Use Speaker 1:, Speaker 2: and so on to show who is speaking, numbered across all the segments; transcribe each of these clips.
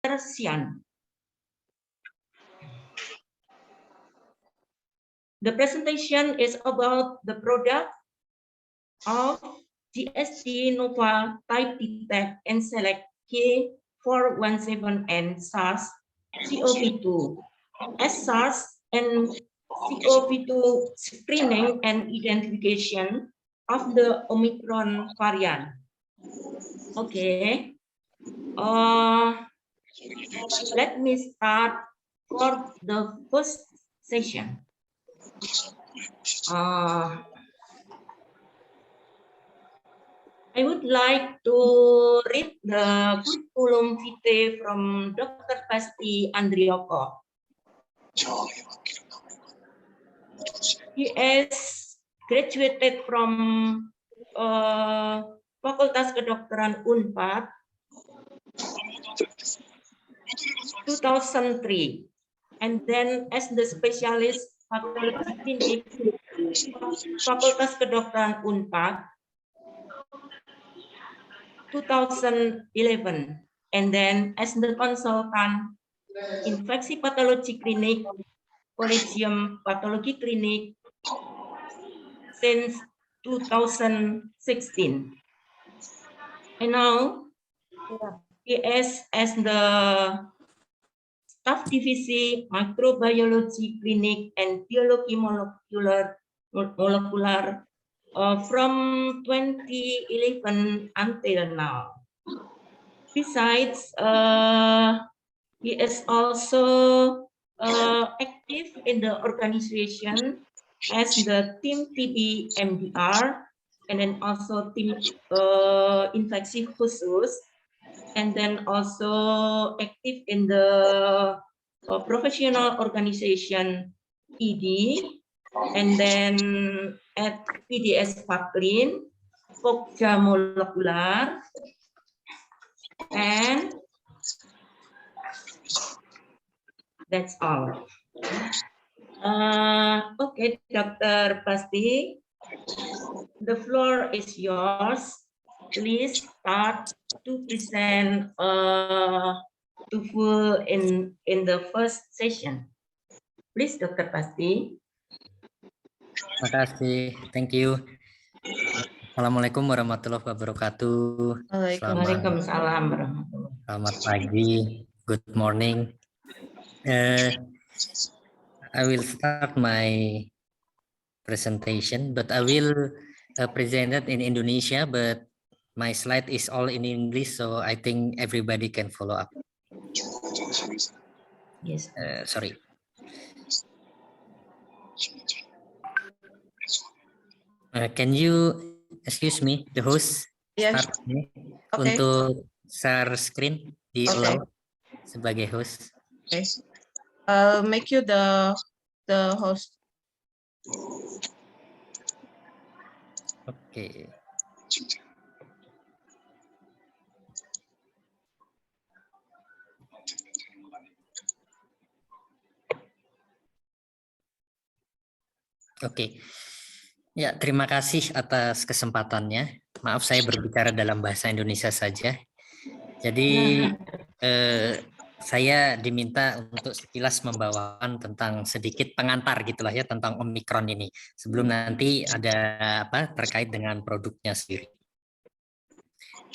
Speaker 1: Sian. The presentation is about the product of GST Nova Type Detect and Select K417N SARS-CoV-2 as SARS and CoV-2 screening and identification of the Omicron variant. Okay. Let me start for the first session. I would like to read the curriculum vitae from Dr. Pasti Andrioko. He is graduated from Fakultas Kedokteran Unpad 2003, and then as the specialist patologi klinik Fakultas Kedokteran Unpad 2011, and then as the consultant infeksi patologi klinik Collegium Pathology Clinic since 2016. And now he is as the staff divisi microbiology clinic and biology molecular from 2011 until now. Besides, he is also active in the organization as the team TB MDR, and then also team infeksi khusus, and then also active in the professional organization ED, and then at PDS Paklin, Pokja Molekular, and that's all. Okay, Dr. Pasti, the floor is yours. Please start to present to full in the first session. Please, Dr. Pasti.
Speaker 2: Terima kasih, thank you. Assalamualaikum warahmatullahi wabarakatuh.
Speaker 1: Waalaikumsalam warahmatullahi wabarakatuh.
Speaker 2: Selamat pagi, good morning. I will start my presentation, but I will present it in Indonesia, but my slide is all in English, so I think everybody can follow up.
Speaker 1: Yes.
Speaker 2: Sorry. Can you excuse me, the host?
Speaker 3: Yes.
Speaker 2: Okay. Untuk share screen di allow sebagai host.
Speaker 3: Okay. I'll make you the host.
Speaker 2: Okay. Oke. Ya, terima kasih atas kesempatannya. Maaf saya berbicara dalam bahasa Indonesia saja. Jadi saya diminta untuk sekilas membawakan tentang sedikit pengantar gitulah ya tentang Omikron ini. Sebelum nanti ada terkait dengan produknya sendiri.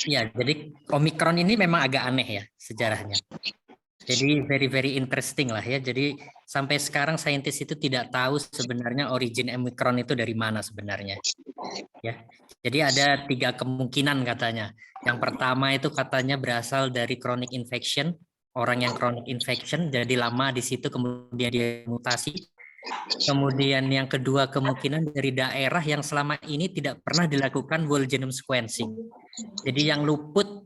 Speaker 2: Ya, jadi Omikron ini memang agak aneh ya sejarahnya. Jadi very interesting lah ya. Jadi sampai sekarang saintis itu tidak tahu sebenarnya origin Omikron itu dari mana sebenarnya. Ya. Jadi ada 3 kemungkinan katanya. Yang pertama itu katanya berasal dari chronic infection, orang yang chronic infection jadi lama di situ kemudian dia mutasi. Kemudian yang kedua kemungkinan dari daerah yang selama ini tidak pernah dilakukan whole genome sequencing. Jadi yang luput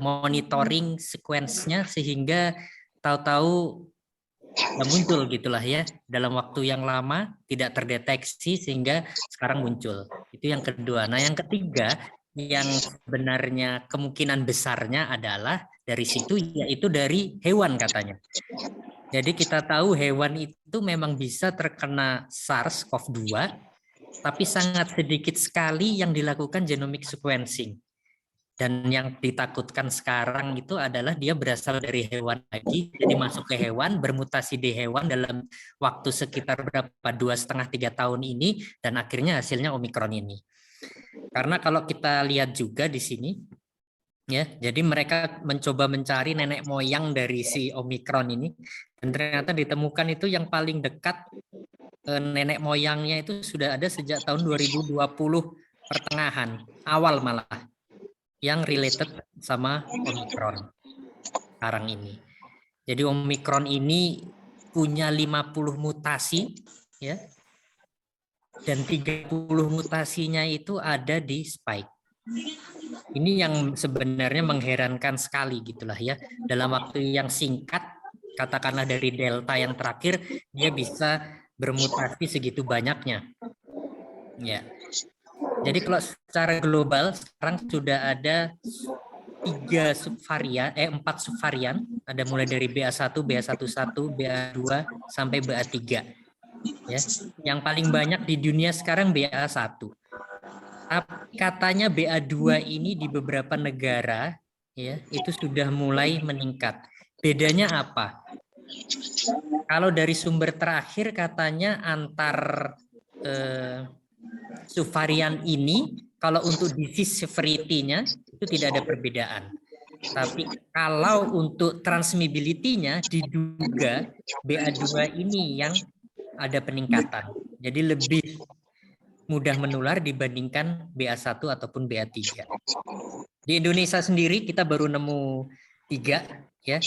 Speaker 2: monitoring sequence-nya sehingga tahu-tahu muncul gitulah ya dalam waktu yang lama tidak terdeteksi sehingga sekarang muncul. Itu yang kedua. Nah, yang ketiga yang sebenarnya kemungkinan besarnya adalah dari situ yaitu dari hewan katanya. Jadi kita tahu hewan itu memang bisa terkena SARS-CoV-2 tapi sangat sedikit sekali yang dilakukan genomic sequencing. Dan yang ditakutkan sekarang itu adalah dia berasal dari hewan lagi, jadi masuk ke hewan, bermutasi di hewan dalam waktu sekitar berapa 2,5-3 tahun ini, dan akhirnya hasilnya Omikron ini. Karena kalau kita lihat juga di sini, ya, jadi mereka mencoba mencari nenek moyang dari si Omikron ini, dan ternyata ditemukan itu yang paling dekat nenek moyangnya itu sudah ada sejak tahun 2020 pertengahan, awal malah, yang related sama Omikron sekarang ini. Jadi Omikron ini punya 50 mutasi, ya, dan 30 mutasinya itu ada di spike. Ini yang sebenarnya mengherankan sekali gitulah ya. Dalam waktu yang singkat, katakanlah dari Delta yang terakhir, dia bisa bermutasi segitu banyaknya. Ya. Jadi kalau secara global sekarang sudah ada 4 subvarian, ada mulai dari BA1, BA11, BA2 sampai BA3. Ya. Yang paling banyak di dunia sekarang BA1. Katanya BA2 ini di beberapa negara ya itu sudah mulai meningkat. Bedanya apa? Kalau dari sumber terakhir katanya antar subvarian ini kalau untuk disease severity-nya itu tidak ada perbedaan. Tapi kalau untuk transmissibility-nya diduga BA2 ini yang ada peningkatan. Jadi lebih mudah menular dibandingkan BA1 ataupun BA3. Di Indonesia sendiri kita baru nemu 3 ya.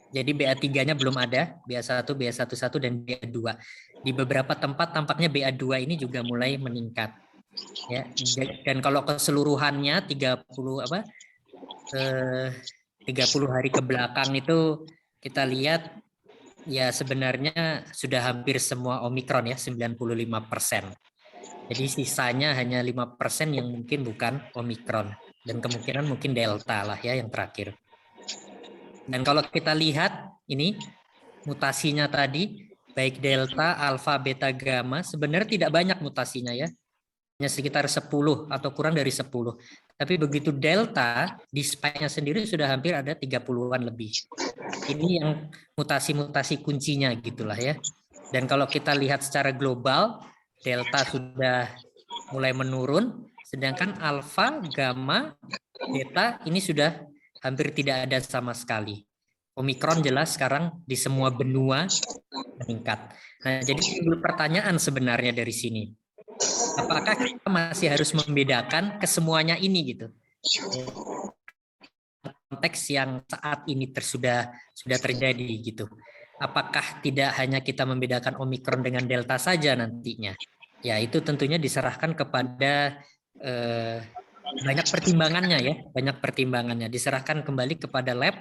Speaker 2: Jadi BA3-nya belum ada, BA1, BA11 dan BA2. Di beberapa tempat tampaknya BA2 ini juga mulai meningkat. Ya, dan kalau keseluruhannya 30 hari ke belakang itu kita lihat ya sebenarnya sudah hampir semua Omikron ya, 95%. Jadi sisanya hanya 5% yang mungkin bukan Omikron dan kemungkinan mungkin Delta lah ya yang terakhir. Dan kalau kita lihat ini mutasinya tadi baik Delta, Alpha, Beta, Gamma sebenarnya tidak banyak mutasinya ya. Hanya sekitar 10 atau kurang dari 10. Tapi begitu Delta di spike-nya sendiri sudah hampir ada 30-an lebih. Ini yang mutasi-mutasi kuncinya gitulah ya. Dan kalau kita lihat secara global Delta sudah mulai menurun, sedangkan Alpha, Gamma, Beta ini sudah hampir tidak ada sama sekali. Omikron jelas sekarang di semua benua meningkat. Nah, jadi timbul pertanyaan sebenarnya dari sini. Apakah kita masih harus membedakan kesemuanya ini gitu? Konteks yang saat ini sudah terjadi gitu. Apakah tidak hanya kita membedakan Omikron dengan Delta saja nantinya? Ya itu tentunya diserahkan kepada banyak pertimbangannya ya, banyak pertimbangannya diserahkan kembali kepada lab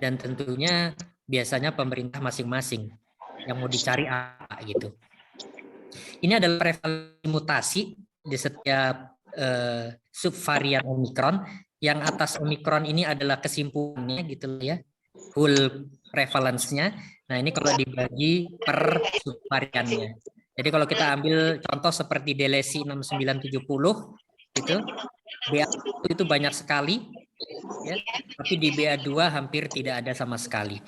Speaker 2: dan tentunya biasanya pemerintah masing-masing yang mau dicari apa gitu. Ini adalah prevalensi mutasi di setiap subvarian Omikron. Yang atas Omikron ini adalah kesimpulannya gitu ya, whole prevalence-nya. Nah ini kalau dibagi per subvariannya. Jadi kalau kita ambil contoh seperti Delesi 6970 gitu, BA1 itu banyak sekali, ya, tapi di BA2 hampir tidak ada sama sekali.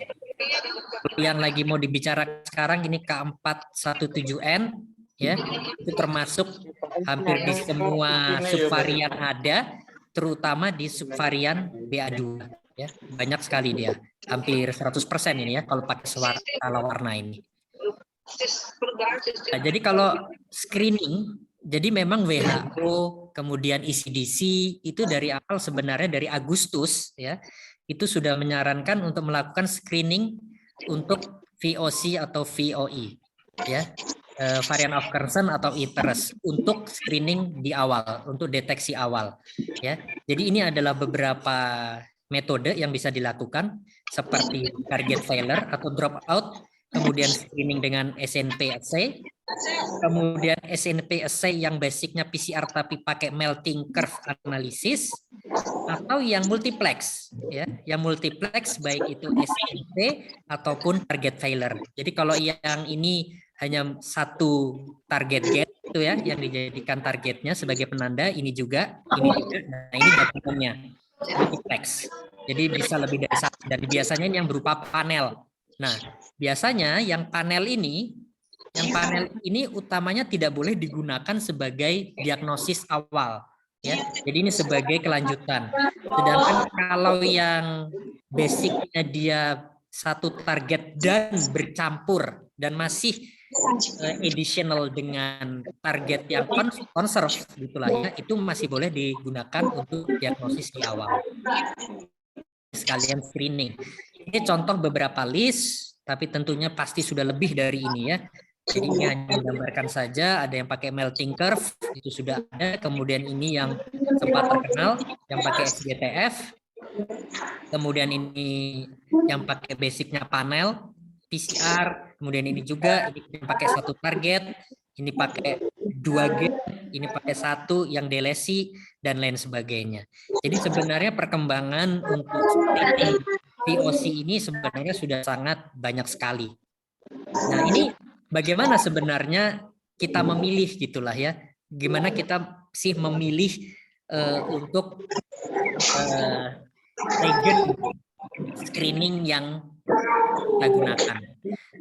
Speaker 2: Yang lagi mau dibicarakan sekarang ini K417N, ya, itu termasuk hampir di semua subvarian ada, terutama di subvarian BA2, ya, banyak sekali dia, hampir 100% ini ya kalau pakai skala warna ini. Nah, jadi kalau screening, jadi memang WHO kemudian ECDC itu dari awal sebenarnya dari Agustus ya itu sudah menyarankan untuk melakukan screening untuk VOC atau VOE ya variant of concern atau interest untuk screening di awal untuk deteksi awal ya. Jadi ini adalah beberapa metode yang bisa dilakukan seperti target failure atau dropout, kemudian screening dengan SNP assay, kemudian SNP assay yang basicnya PCR tapi pakai melting curve analysis, atau yang multiplex ya, yang multiplex baik itu SNP ataupun target failure. Jadi kalau yang ini hanya satu target get itu ya yang dijadikan targetnya sebagai penanda, ini juga. Nah ini gabungannya. multiplex. Jadi bisa lebih dari satu, dan biasanya ini yang berupa panel. Nah, biasanya yang panel ini utamanya tidak boleh digunakan sebagai diagnosis awal, ya. Jadi ini sebagai kelanjutan. Sedangkan kalau yang basicnya dia satu target dan bercampur dan masih additional dengan target yang conserve gitulah ya, itu masih boleh digunakan untuk diagnosis di awal. Sekalian screening. Ini contoh beberapa list, tapi tentunya pasti sudah lebih dari ini ya. Jadi ini hanya menggambarkan saja, ada yang pakai melting curve, itu sudah ada. Kemudian ini yang sempat terkenal, yang pakai SGTF. Kemudian ini yang pakai basicnya panel, PCR. Kemudian ini juga ini pakai satu target, ini pakai 2 gate, ini pakai satu yang delesi, dan lain sebagainya. Jadi sebenarnya perkembangan untuk VOC ini sebenarnya sudah sangat banyak sekali. Nah ini bagaimana sebenarnya kita memilih gitulah ya. Gimana kita sih memilih untuk regen screening yang kita gunakan.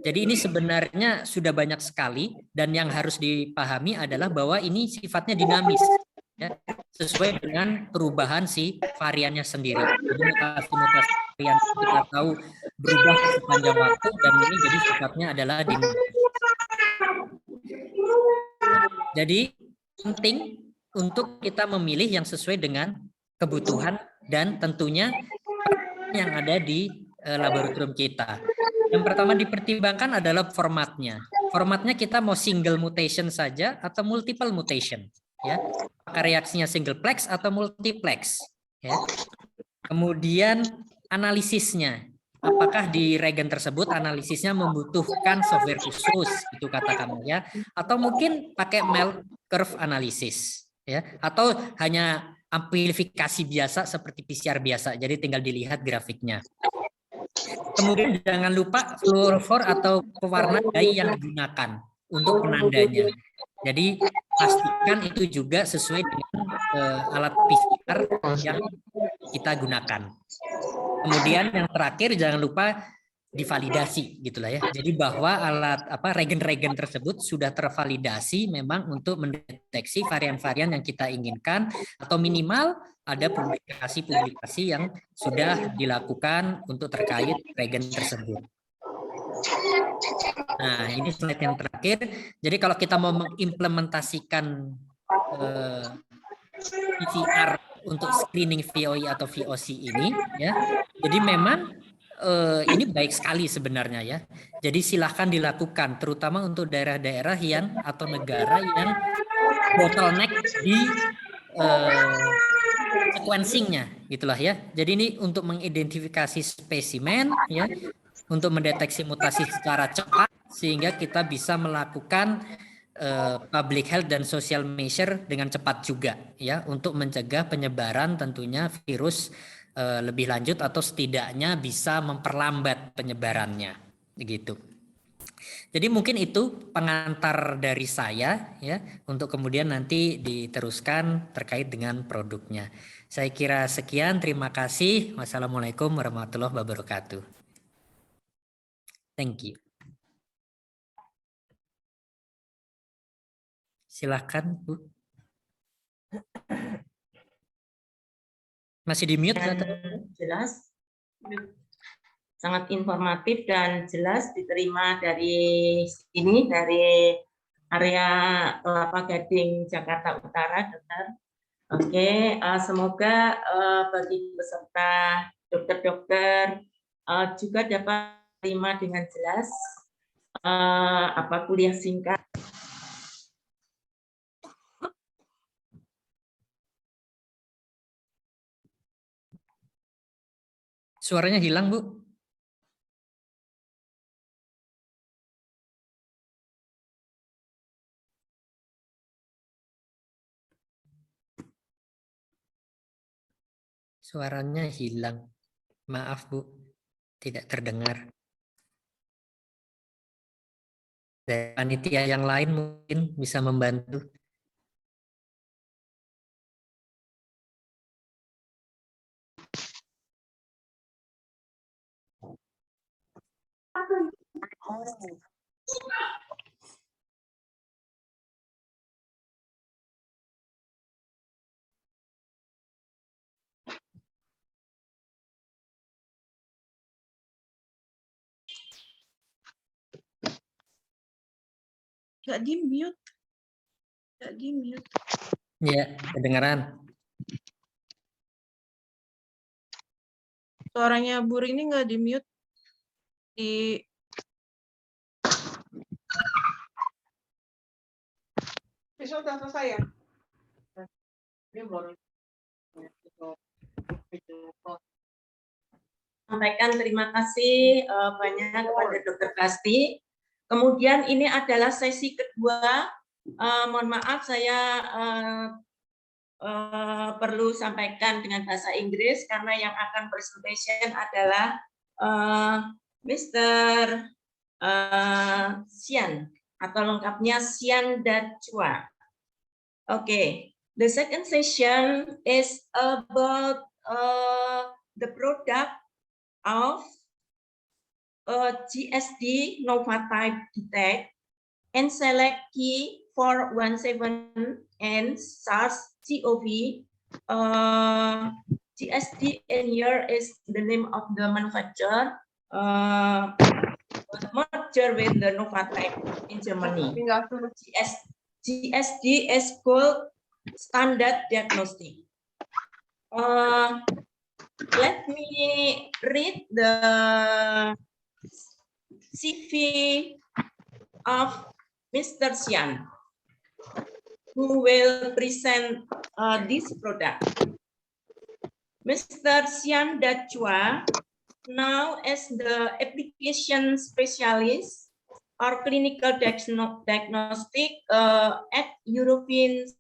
Speaker 2: Jadi ini sebenarnya sudah banyak sekali, dan yang harus dipahami adalah bahwa ini sifatnya dinamis, ya, sesuai dengan perubahan si variannya sendiri. Jadi mutasi-mutasi varian kita tahu berubah sepanjang waktu, dan ini jadi sifatnya adalah dinamis. Jadi penting untuk kita memilih yang sesuai dengan kebutuhan dan tentunya yang ada di laboratorium kita. Yang pertama dipertimbangkan adalah formatnya. Formatnya kita mau single mutation saja atau multiple mutation, ya. Apakah reaksinya singleplex atau multiplex, ya. Kemudian analisisnya. Apakah di regen tersebut analisisnya membutuhkan software khusus, itu katakanlah ya, atau mungkin pakai melt curve analysis, ya, atau hanya amplifikasi biasa seperti PCR biasa, jadi tinggal dilihat grafiknya. Kemudian jangan lupa fluorofor atau pewarna dye yang digunakan untuk penandanya. Jadi pastikan itu juga sesuai dengan alat PCR yang kita gunakan. Kemudian yang terakhir jangan lupa divalidasi gitulah ya. Jadi bahwa alat regen-regen tersebut sudah tervalidasi memang untuk mendeteksi varian-varian yang kita inginkan, atau minimal ada publikasi-publikasi yang sudah dilakukan untuk terkait regen tersebut. Nah, ini slide yang terakhir. Jadi kalau kita mau mengimplementasikan PCR untuk screening VOI atau VOC ini, ya. Jadi memang ini baik sekali sebenarnya ya. Jadi silahkan dilakukan, terutama untuk daerah-daerah yang atau negara yang bottleneck di sequencingnya, gitulah ya. Jadi ini untuk mengidentifikasi spesimen, ya, untuk mendeteksi mutasi secara cepat sehingga kita bisa melakukan public health dan social measure dengan cepat juga, ya, untuk mencegah penyebaran tentunya virus lebih lanjut atau setidaknya bisa memperlambat penyebarannya, begitu. Jadi mungkin itu pengantar dari saya ya, untuk kemudian nanti diteruskan terkait dengan produknya. Saya kira sekian, terima kasih. Wassalamualaikum warahmatullahi wabarakatuh. Thank you. Silakan, Bu. Masih di mute?
Speaker 1: Jelas, sangat informatif dan jelas diterima dari sini, dari area Kelapa Gading, Jakarta Utara, Dokter. Oke, semoga bagi peserta dokter-dokter juga dapat terima dengan jelas kuliah singkat.
Speaker 2: Suaranya hilang, Bu. Suaranya hilang. Maaf, Bu. Tidak terdengar. Dan panitia yang lain mungkin bisa membantu.
Speaker 3: Nggak di-mute. Nggak di-mute.
Speaker 2: Ya, kedengaran.
Speaker 3: Suaranya Bu Rini nggak di-mute. Di sudah selesai ya?
Speaker 1: Sampaikan terima kasih banyak kepada Dr. Kasti. Kemudian ini adalah sesi kedua. Mohon maaf saya perlu sampaikan dengan bahasa Inggris karena yang akan presentation adalah Mr. Sian atau lengkapnya Sian Dachua. Okay, the second session is about the product of GSD Novatype Detect and select key 417 and SARS-CoV. GSD in here is the name of the manufacturer. Merger with the Novatype in Germany. GSD is called standard diagnostic. Let me read the CV of Mr. Sian, who will present this product. Mr. Sian Dachua now is the application specialist or clinical diagnostic at Eurofins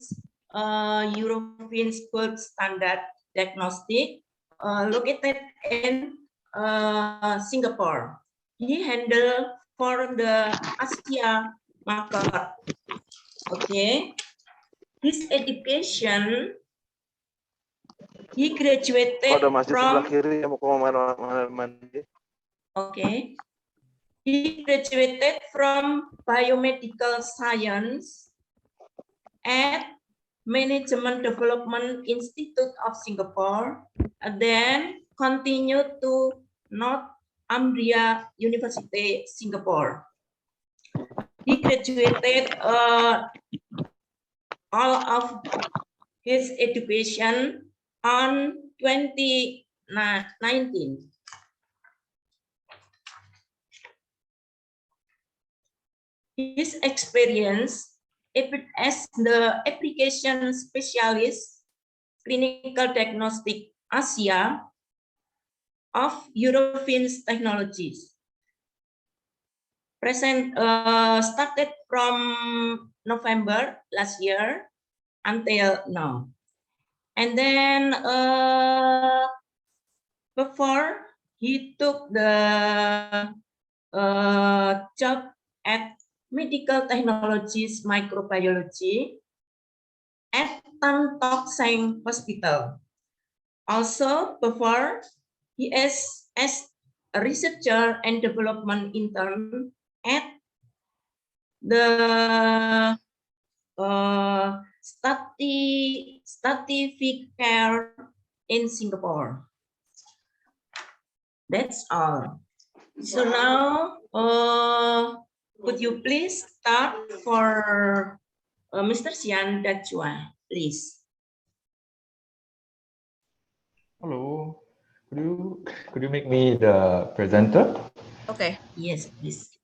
Speaker 1: Gold Standard Diagnostic located in Singapore. He handled for the Asia market. Okay. His education, he graduated from. Okay. He graduated from Biomedical Science at Management Development Institute of Singapore, and then continued to Northumbria University, Singapore. He graduated all of his education on 2019. His experience as the application specialist clinical diagnostic Asia of Eurofins Technologies. Started from November last year until now. And then before he took the job at Medical Technologies Microbiology at Tan Tock Seng Hospital. Also, before he is as a researcher and development intern at the Stratificare in Singapore. That's all. So now, could you please start for Mr. Sian Dachua, please.
Speaker 4: Hello. Could you make me the presenter?
Speaker 3: Okay.
Speaker 1: Yes, please.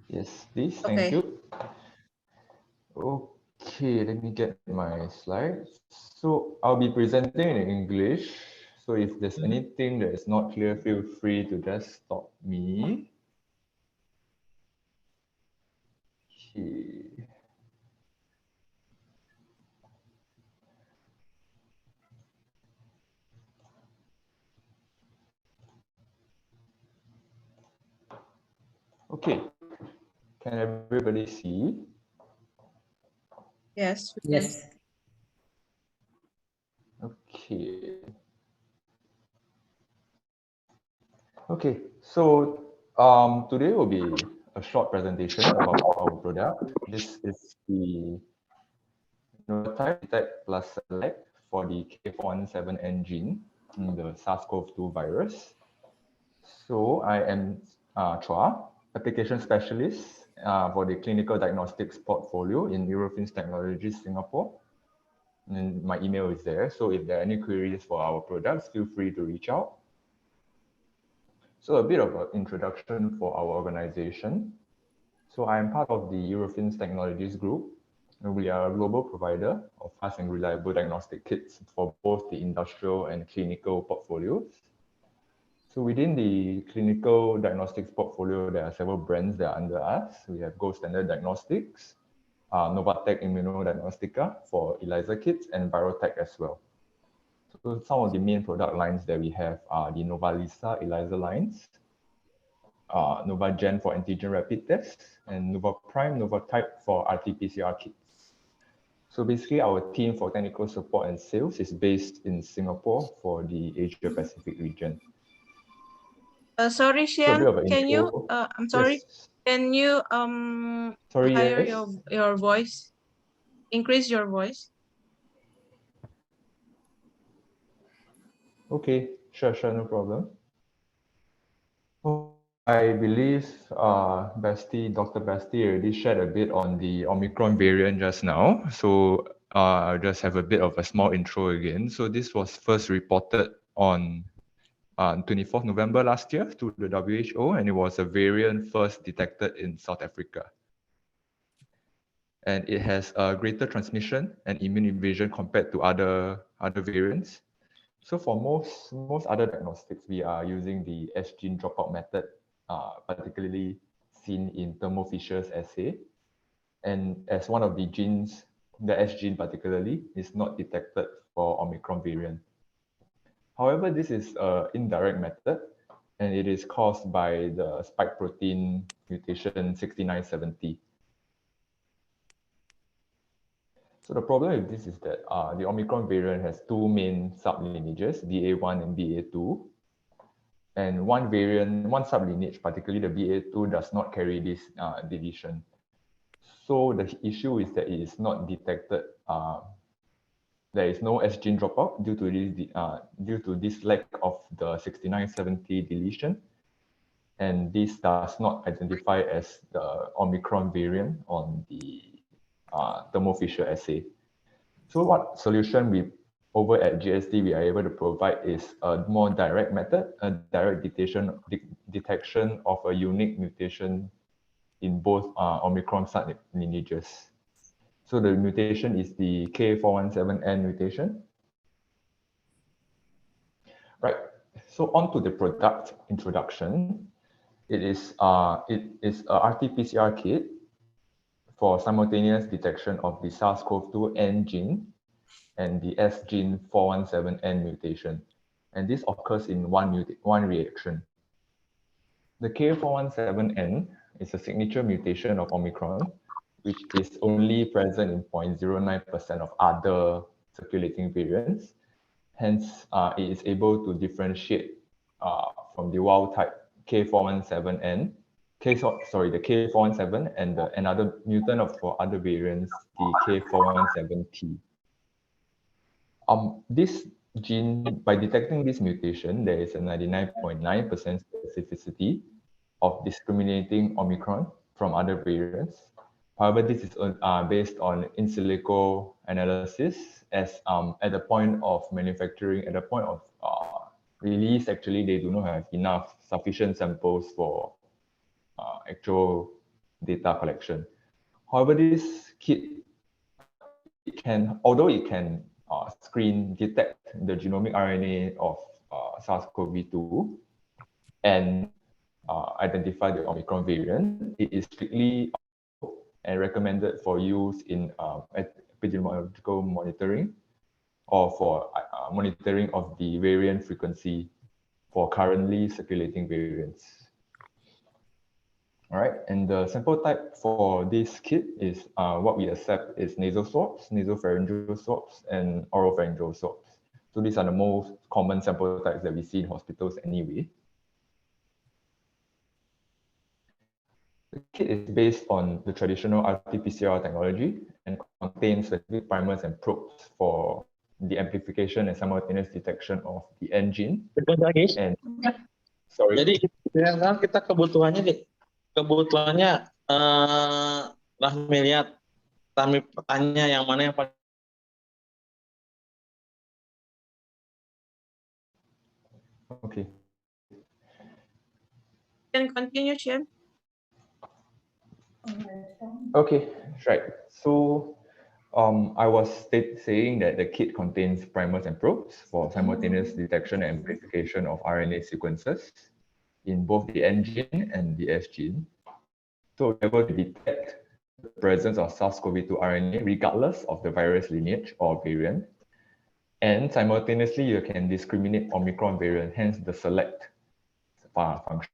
Speaker 4: Yes, please.
Speaker 3: Okay.
Speaker 4: Thank you. Okay, let me get my slides. So I'll be presenting in English. So if there's anything that is not clear, feel free to just stop me. Okay. Okay. Can everybody see?
Speaker 3: Yes.
Speaker 2: Yes.
Speaker 4: Okay. Okay. So today will be a short presentation about our product. This is the Novatype Detect plus Select for the K417N gene in the SARS-CoV-2 virus. So I am Chua, application specialist for the clinical diagnostics portfolio in Eurofins Technologies Singapore. And my email is there. So if there are any queries for our products, feel free to reach out. So a bit of an introduction for our organization. So I am part of the Eurofins Technologies Group. And we are a global provider of fast and reliable diagnostic kits for both the industrial and clinical portfolios. So within the clinical diagnostics portfolio, there are several brands that are under us. We have Gold Standard Diagnostics, Novatech Immunodiagnostica for ELISA kits, and Virotech as well. So some of the main product lines that we have are the NovaLisa ELISA lines, NovaGen for antigen rapid tests, and NovaPrime, Novatype for RT-PCR kits. So basically, our team for technical support and sales is based in Singapore for the Asia Pacific region.
Speaker 3: Sorry,
Speaker 4: So a bit of
Speaker 3: Xian,
Speaker 4: an
Speaker 3: can you,
Speaker 4: intro.
Speaker 3: I'm sorry,
Speaker 4: Yes.
Speaker 3: can you
Speaker 4: Sorry,
Speaker 3: higher
Speaker 4: yes.
Speaker 3: your voice, increase your voice?
Speaker 4: Okay, sure, no problem. I believe Dr. Basti already shared a bit on the Omicron variant just now. So I'll just have a bit of a small intro again. So this was first reported on 24th November last year to the WHO, and it was a variant first detected in South Africa. And it has a greater transmission and immune evasion compared to other variants. So for most other diagnostics, we are using the S-gene dropout method, particularly seen in Thermo Fisher's assay. And as one of the genes, the S-gene particularly, is not detected for Omicron variant. However, this is an indirect method, and it is caused by the spike protein mutation 6970. So the problem with this is that the Omicron variant has two main sublineages, BA1 and BA2. And one sublineage, particularly the BA2, does not carry this deletion. So the issue is that it is not detected. There is no S-gene dropout due to this lack of the 6970 deletion. And this does not identify as the Omicron variant on the Thermo Fisher assay. So what solution over at GSD we are able to provide is a more direct method, a direct detection of a unique mutation in both Omicron sublineages. So the mutation is the K417N mutation. Right, so on to the product introduction. It is a RT-PCR kit for simultaneous detection of the SARS-CoV-2 N gene and the S gene 417N mutation. And this occurs in one reaction. The K417N is a signature mutation of Omicron, which is only present in 0.09% of other circulating variants. Hence, it is able to differentiate from the wild type K417N, the K417 and another mutant for other variants, the K417T. This gene, by detecting this mutation, there is a 99.9% specificity of discriminating Omicron from other variants. However, this is based on in silico analysis, as at the point of manufacturing, at the point of release, actually, they do not have sufficient samples for actual data collection. However, this kit, although it can detect the genomic RNA of SARS-CoV-2 and identify the Omicron variant, it is strictly and recommended for use in epidemiological monitoring or for monitoring of the variant frequency for currently circulating variants. All right, and the sample type for this kit is what we accept is nasal swabs, nasopharyngeal swabs, and oropharyngeal swabs. So these are the most common sample types that we see in hospitals anyway. The kit is based on the traditional RT-PCR technology and contains specific primers and probes for the amplification and simultaneous detection of the N gene. And sorry.
Speaker 5: Jadi sekarang kita kebutuhannya Rahmi lihat Rahmi tanya yang mana yang paling.
Speaker 4: Okay.
Speaker 3: Can continue, Chen.
Speaker 4: Okay, right. So I was saying that the kit contains primers and probes for simultaneous detection and amplification of RNA sequences in both the N gene and the S gene. So we're able to detect the presence of SARS-CoV-2 RNA regardless of the virus lineage or variant. And simultaneously, you can discriminate Omicron variant, hence the select function.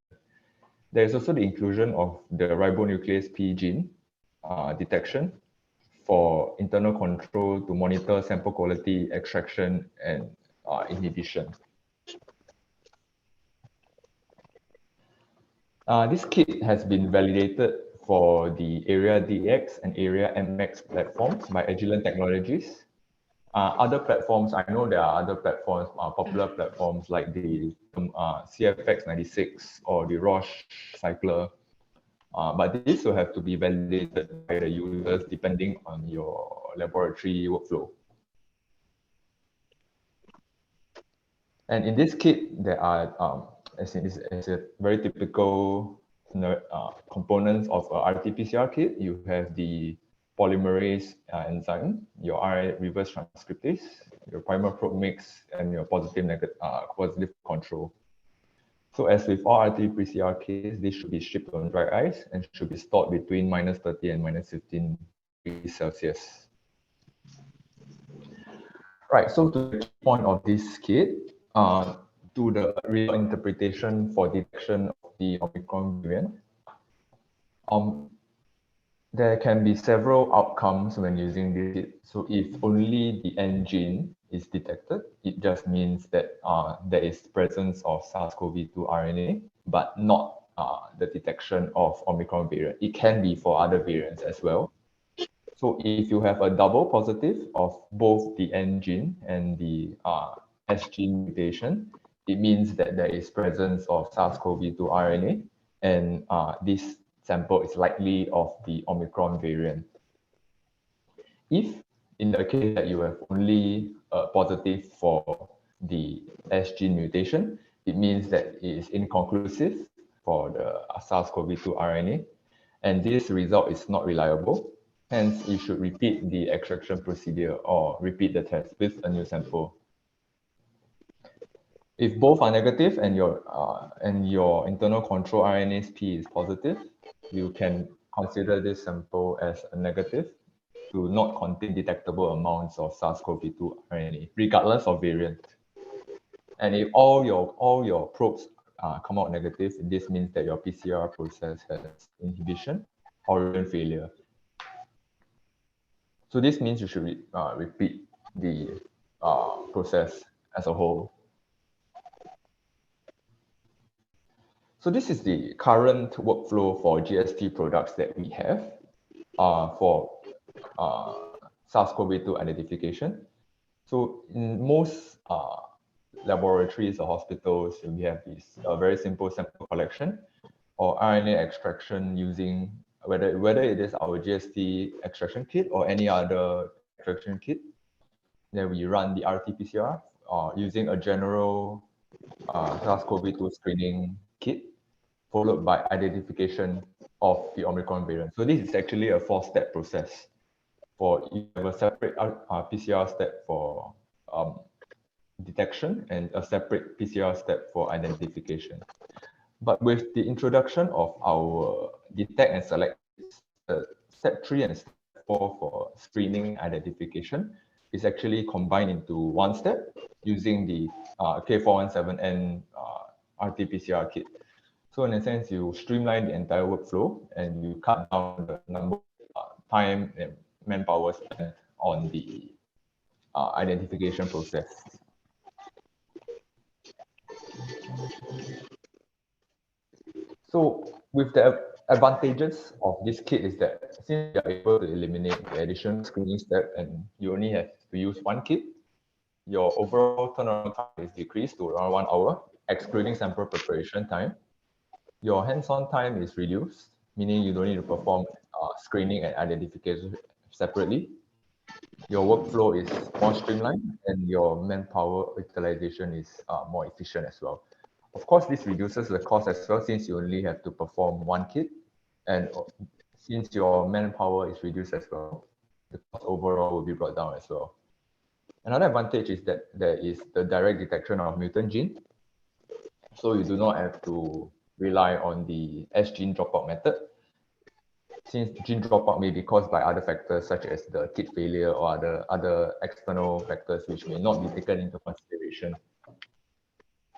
Speaker 4: There is also the inclusion of the ribonuclease P gene detection for internal control to monitor sample quality, extraction, and inhibition. This kit has been validated for the AREA-DX and AREA-MX platforms by Agilent Technologies. Other platforms, I know there are other platforms, popular platforms like the CFX96 or the Roche Cycler, but this will have to be validated by the users depending on your laboratory workflow. And in this kit, there are, as a very typical components of a RT-PCR kit, you have the polymerase enzyme, your RNA reverse transcriptase, your primer probe mix, and your positive control. So as with all RT-PCR kits, this should be shipped on dry ice and should be stored between -30 and -15 degrees Celsius. Right, so to the key point of this kit, to the real interpretation for detection of the Omicron variant, there can be several outcomes when using this kit. So if only the N gene is detected, it just means that there is presence of SARS-CoV-2 RNA, but not the detection of Omicron variant. It can be for other variants as well. So if you have a double positive of both the N gene and the S gene mutation, it means that there is presence of SARS-CoV-2 RNA, and this sample is likely of the Omicron variant. If in the case that you have only positive for the S gene mutation, it means that it is inconclusive for the SARS-CoV-2 RNA, and this result is not reliable. Hence, you should repeat the extraction procedure or repeat the test with a new sample. If both are negative and your internal control RNase P is positive, you can consider this sample as a negative to not contain detectable amounts of SARS-CoV-2 RNA, regardless of variant. And if all your probes come out negative, this means that your PCR process has inhibition or even failure. So this means you should repeat the process as a whole. So this is the current workflow for GST products that we have for SARS-CoV-2 identification. So in most laboratories or hospitals, we have this very simple sample collection or RNA extraction using whether it is our GST extraction kit or any other extraction kit. Then we run the RT-PCR using a general SARS-CoV-2 screening kit, followed by identification of the Omicron variant. So this is actually a 4-step process. You have a separate PCR step for detection and a separate PCR step for identification. But with the introduction of our detect and select, step 3 and step 4 for screening identification is actually combined into one step using the K417N RT-PCR kit. So in a sense, you streamline the entire workflow and you cut down the number of time and manpower spent on the identification process. So with the advantages of this kit is that since you are able to eliminate the additional screening step and you only have to use one kit, your overall turnaround time is decreased to around 1 hour, excluding sample preparation time. Your hands-on time is reduced, meaning you don't need to perform screening and identification separately. Your workflow is more streamlined and your manpower utilization is more efficient as well. Of course, this reduces the cost as well since you only have to perform one kit, and since your manpower is reduced as well, the cost overall will be brought down as well. Another advantage is that there is the direct detection of mutant gene. So you do not have to rely on the S gene dropout method, since gene dropout may be caused by other factors such as the kit failure or other external factors which may not be taken into consideration.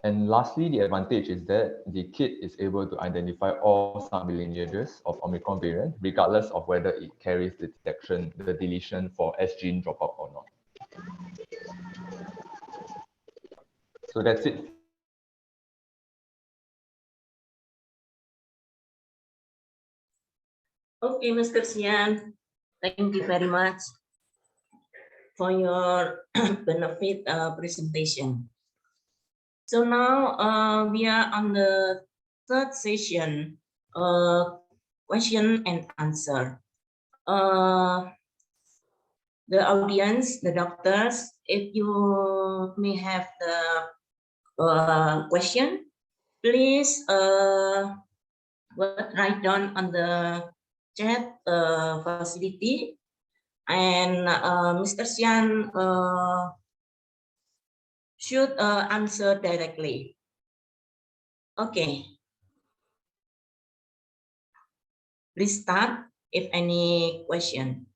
Speaker 4: And lastly, the advantage is that the kit is able to identify all sublineages of Omicron variant, regardless of whether it carries the deletion for S gene dropout or not. So that's it.
Speaker 1: Okay, Mr. Sian, thank you very much for your benefit presentation. So now we are on the third session, question and answer. The audience, the doctors, if you may have the question, please write down on the chat facility, and Mr. Sian should answer directly. Okay. Please start if any question.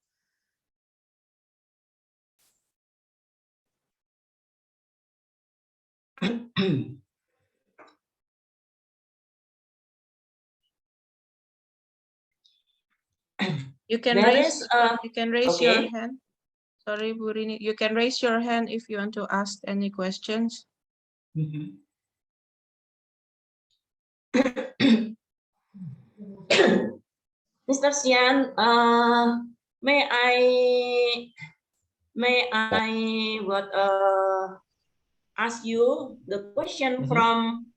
Speaker 3: You can
Speaker 1: There
Speaker 3: raise,
Speaker 1: is,
Speaker 3: your
Speaker 1: okay.
Speaker 3: hand. Sorry, Bu Rini. You can raise your hand if you want to ask any questions.
Speaker 1: Mr. Sian, may I ask you the question from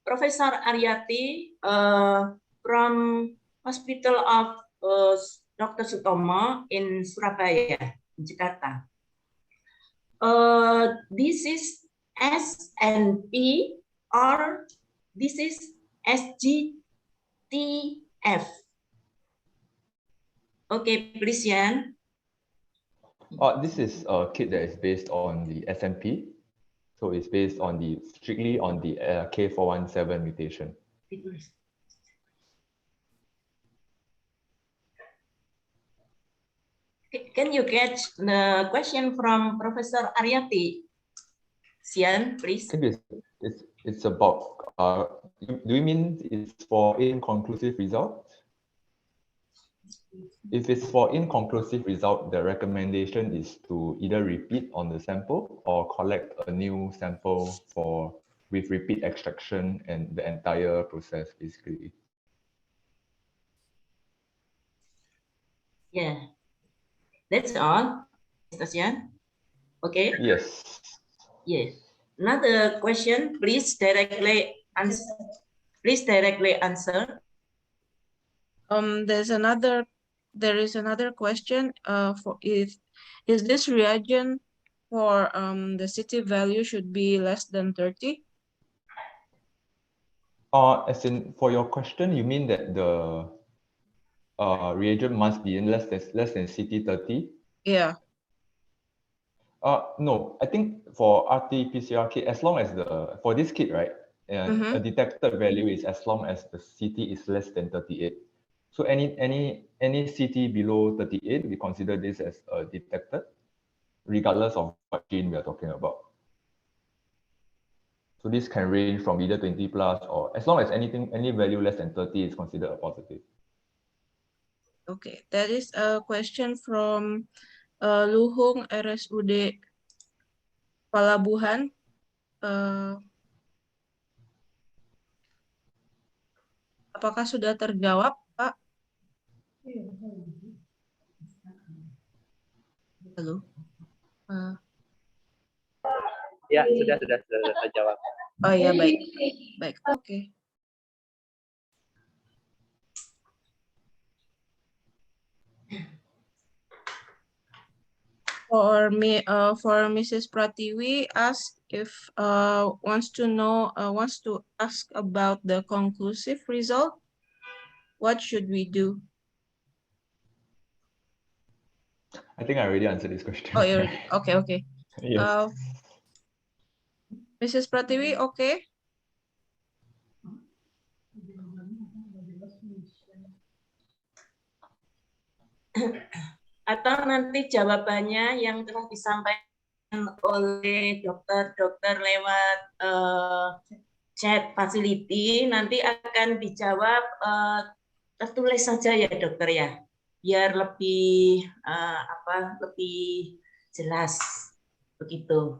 Speaker 1: Professor Aryati from Hospital of Dr. Sutomo in Surabaya, Jakarta. This is SNP or this is SGTF? Okay, please, Yan.
Speaker 4: This is a kit that is based on the SNP. So it's based on strictly on the K417 mutation.
Speaker 1: Can you get the question from Professor Aryati? Sian, please.
Speaker 4: It's about, do you mean it's for inconclusive result? If it's for inconclusive result, the recommendation is to either repeat on the sample or collect a new sample with repeat extraction and the entire process basically.
Speaker 1: Yeah, that's all, Mr. Sian. Okay.
Speaker 4: Yes.
Speaker 1: Yes. Another question, please directly answer. Please directly answer.
Speaker 3: There is another question. Is this reagent for the CT value should be less than 30?
Speaker 4: As in, for your question, you mean that the reagent must be in less than CT30?
Speaker 3: Yeah.
Speaker 4: No, I think for RT-PCR kit, as long as for this kit, right, a detected value is as long as the CT is less than 38. So any CT below 38, we consider this as detected, regardless of what gene we are talking about. So this can range from either 20 plus, or as long as any value less than 30 is considered a positive.
Speaker 3: Okay, that is a question from Luhung RSUD Palabuhan. Apakah sudah terjawab, Pak? Halo.
Speaker 6: Ya, sudah terjawab.
Speaker 3: Oh ya, baik. Baik, oke. For Mrs. Pratiwi asked if wants to ask about the conclusive result. What should we do?
Speaker 4: I think I already answered this question.
Speaker 3: Oh, you're okay.
Speaker 4: Yes.
Speaker 3: Mrs. Pratiwi, okay?
Speaker 1: Atau nanti jawabannya yang telah disampaikan oleh dokter lewat chat facility nanti akan dijawab tertulis saja ya dokter ya, biar lebih lebih jelas begitu.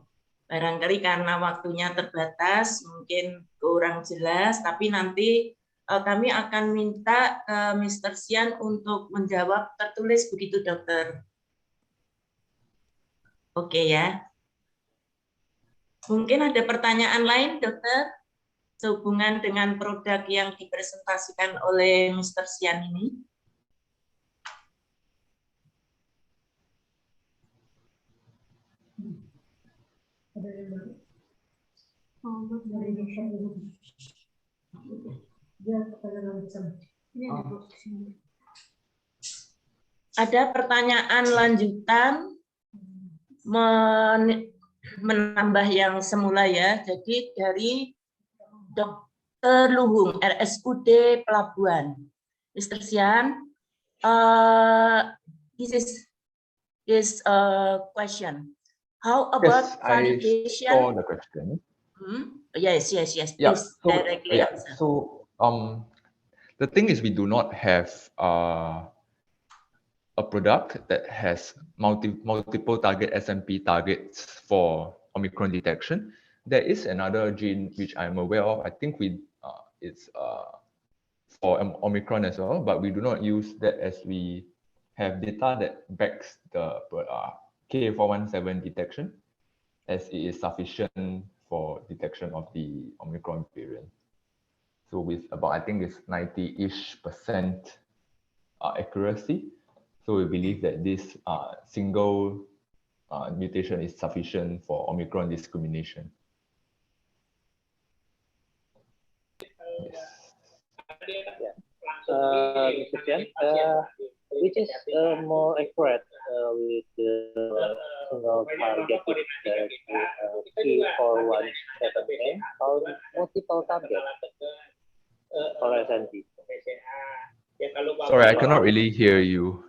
Speaker 1: Barangkali karena waktunya terbatas mungkin kurang jelas, tapi nanti kami akan minta Mr. Sian untuk menjawab tertulis begitu dokter. Oke ya. Mungkin ada pertanyaan lain dokter sehubungan dengan produk yang dipresentasikan oleh Mr. Sian ini? Ada pertanyaan lanjutan menambah yang semula ya. Jadi dari Dr. Luhung, RSUD Pelabuhan. Mr. Sian, this is his question. How about
Speaker 4: Yes, I
Speaker 1: validation?
Speaker 4: saw the question.
Speaker 1: Yes.
Speaker 4: Yeah.
Speaker 1: Please directly answer.
Speaker 4: So the thing is, we do not have a product that has multiple target SMP targets for Omicron detection. There is another gene which I'm aware of. I think it's for Omicron as well, but we do not use that as we have data that backs the K417 detection, as it is sufficient for detection of the Omicron variant. So with about, I think it's 90-ish% accuracy. So we believe that this single mutation is sufficient for Omicron discrimination.
Speaker 6: Mr. Chen, which is more accurate with the single target K417N or multiple target for SNP?
Speaker 4: Sorry, I cannot really hear you.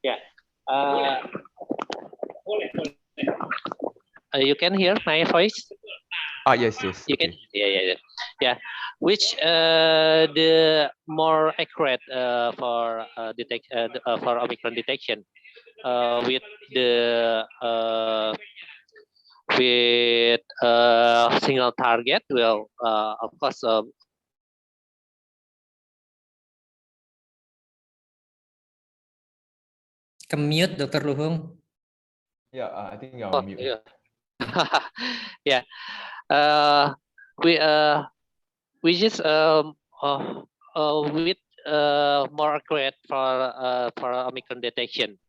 Speaker 6: Yeah. You can hear my voice?
Speaker 4: Yes.
Speaker 6: You can. Yeah. Which the more accurate for for Omicron detection with the single target? Well, of course.
Speaker 2: Ke-mute, Dr. Luhung.
Speaker 4: Yeah, I think you're on mute.
Speaker 6: Yeah. We just with more accurate for Omicron detection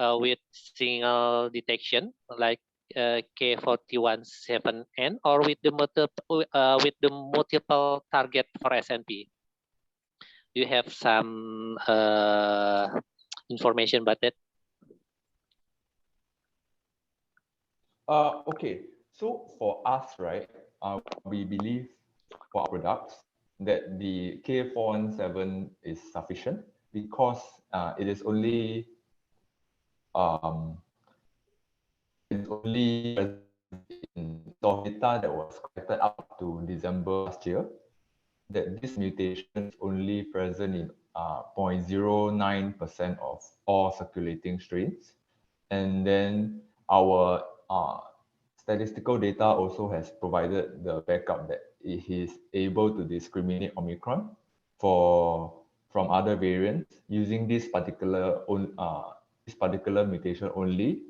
Speaker 6: with single detection like K417N or with the multiple target for SNP. Do you have some information about that?
Speaker 4: Okay, so for us, right, we believe for our products that the K417 is sufficient because it is only in data that was collected up to December last year, that this mutation is only present in 0.09% of all circulating strains. And then our statistical data also has provided the backup that it is able to discriminate Omicron from from other variants using this particular mutation only,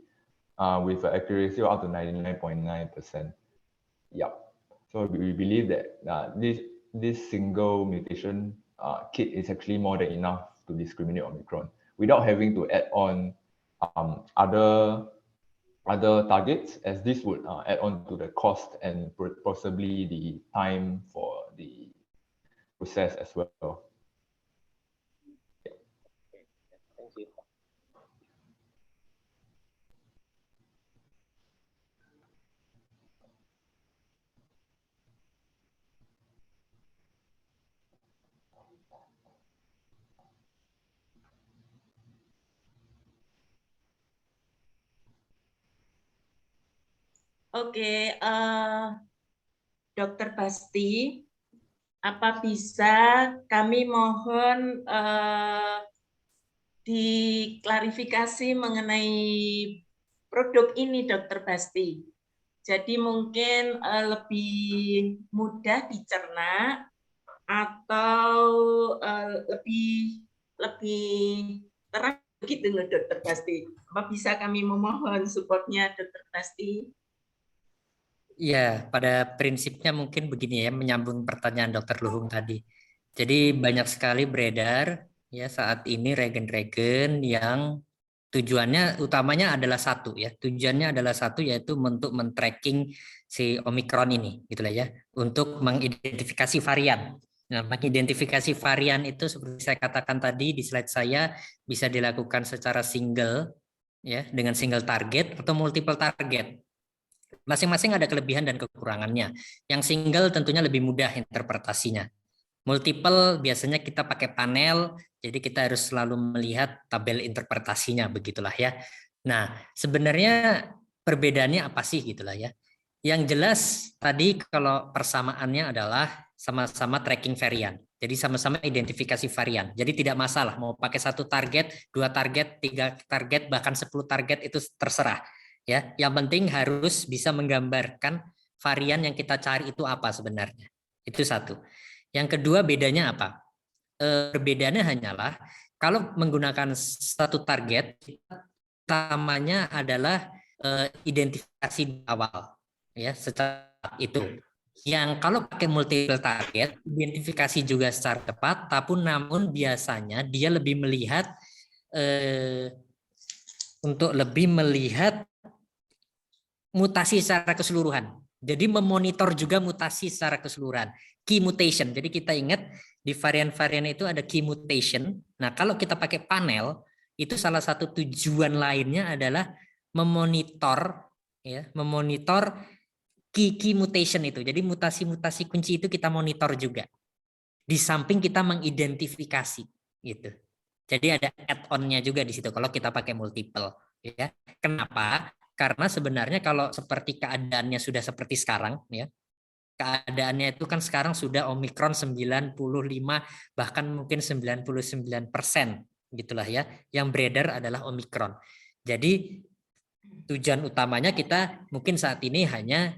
Speaker 4: with an accuracy of up to 99.9%. Yep. So we believe that this single mutation kit is actually more than enough to discriminate Omicron without having to add on other targets, as this would add on to the cost and possibly the time for the process as well.
Speaker 6: Thank you.
Speaker 1: Oke, Dokter Basti, apa bisa kami mohon diklarifikasi mengenai produk ini, Dokter Basti? Jadi mungkin lebih mudah dicerna atau lebih terang gitu loh, Dokter Basti. Apa bisa kami memohon supportnya, Dokter Basti?
Speaker 2: Ya, pada prinsipnya mungkin begini ya, menyambung pertanyaan Dr. Luhung tadi. Jadi banyak sekali beredar ya saat ini regen-regen yang tujuannya utamanya adalah satu ya. Tujuannya adalah satu, yaitu untuk men-tracking si Omicron ini gitulah ya, untuk mengidentifikasi varian. Nah, mengidentifikasi varian itu seperti saya katakan tadi di slide saya bisa dilakukan secara single ya, dengan single target atau multiple target. Masing-masing ada kelebihan dan kekurangannya. Yang single tentunya lebih mudah interpretasinya. Multiple biasanya kita pakai panel, jadi kita harus selalu melihat tabel interpretasinya, begitulah ya. Nah, sebenarnya perbedaannya apa sih gitulah ya. Yang jelas tadi kalau persamaannya adalah sama-sama tracking varian. Jadi sama-sama identifikasi varian. Jadi tidak masalah mau pakai 1 target, 2 target, 3 target, bahkan 10 target itu terserah. Ya, yang penting harus bisa menggambarkan varian yang kita cari itu apa sebenarnya. Itu satu. Yang kedua, bedanya apa? Perbedaannya hanyalah kalau menggunakan 1 target, utamanya adalah identifikasi di awal, ya, secara itu. Yang kalau pakai multiple target, identifikasi juga secara tepat, namun biasanya dia lebih melihat untuk lebih melihat mutasi secara keseluruhan. Jadi memonitor juga mutasi secara keseluruhan. Key mutation. Jadi kita ingat di varian-varian itu ada key mutation. Nah, kalau kita pakai panel, itu salah satu tujuan lainnya adalah memonitor ya, memonitor key mutation itu. Jadi mutasi-mutasi kunci itu kita monitor juga. Di samping kita mengidentifikasi gitu. Jadi ada add-on-nya juga di situ kalau kita pakai multiple ya. Kenapa? Karena sebenarnya kalau seperti keadaannya sudah seperti sekarang ya, keadaannya itu kan sekarang sudah Omicron 95 bahkan mungkin 99% gitulah ya, yang beredar adalah Omicron. Jadi tujuan utamanya kita mungkin saat ini hanya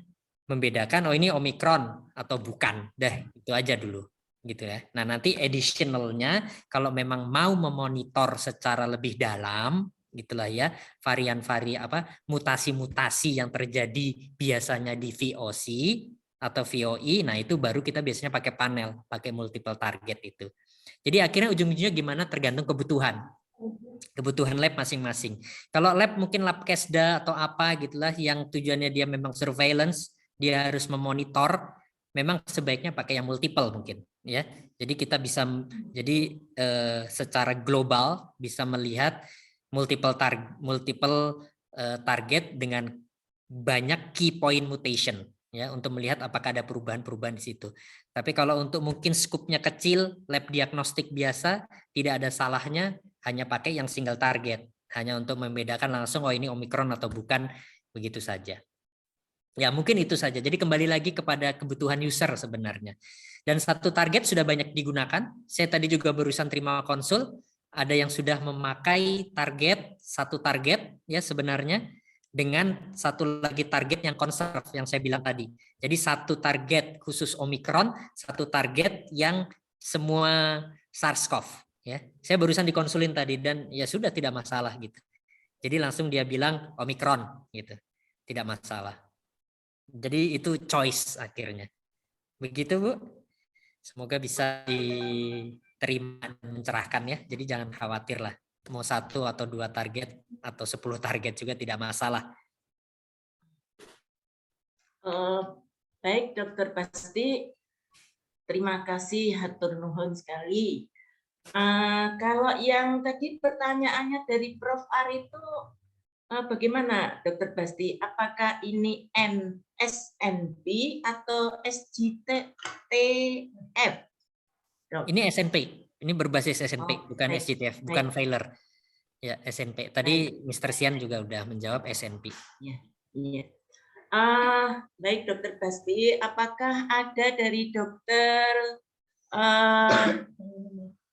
Speaker 2: membedakan oh ini Omicron atau bukan, dah itu aja dulu gitu ya. Nah nanti additionalnya kalau memang mau memonitor secara lebih dalam gitulah ya, mutasi-mutasi yang terjadi biasanya di VOC atau VOE, nah itu baru kita biasanya pakai panel, pakai multiple target itu. Jadi akhirnya ujung-ujungnya gimana tergantung kebutuhan lab masing-masing. Kalau lab mungkin lab Kesda atau apa gitulah yang tujuannya dia memang surveillance, dia harus memonitor, memang sebaiknya pakai yang multiple mungkin ya. Jadi kita bisa secara global bisa melihat multiple target dengan banyak key point mutation ya, untuk melihat apakah ada perubahan-perubahan di situ. Tapi kalau untuk mungkin skupnya kecil, lab diagnostik biasa, tidak ada salahnya hanya pakai yang single target, hanya untuk membedakan langsung oh ini Omicron atau bukan, begitu saja. Ya mungkin itu saja. Jadi kembali lagi kepada kebutuhan user sebenarnya. Dan 1 target sudah banyak digunakan. Saya tadi juga barusan terima konsul. Ada yang sudah memakai 1 target ya sebenarnya dengan 1 lagi target yang conserve yang saya bilang tadi. Jadi 1 target khusus Omicron, 1 target yang semua SARS-CoV Ya, saya barusan dikonsulin tadi dan ya sudah tidak masalah gitu. Jadi langsung dia bilang Omicron gitu. Tidak masalah. Jadi itu choice akhirnya. Begitu Bu. Semoga bisa diterima dan mencerahkan ya. Jadi jangan khawatir lah. Mau 1 atau 2 target atau 10 target juga tidak masalah.
Speaker 1: Baik Dokter Basti, terima kasih hatur nuhun sekali. Kalau yang tadi pertanyaannya dari Prof. Ari itu bagaimana Dokter Basti? Apakah ini SNP atau SGTF?
Speaker 2: Ini SNP, ini berbasis SNP, bukan
Speaker 1: baik,
Speaker 2: SGTF, bukan failure. Ya, SNP. Tadi Mr. Sian juga udah menjawab SNP.
Speaker 1: Iya. Baik Dokter Basti, apakah ada dari dokter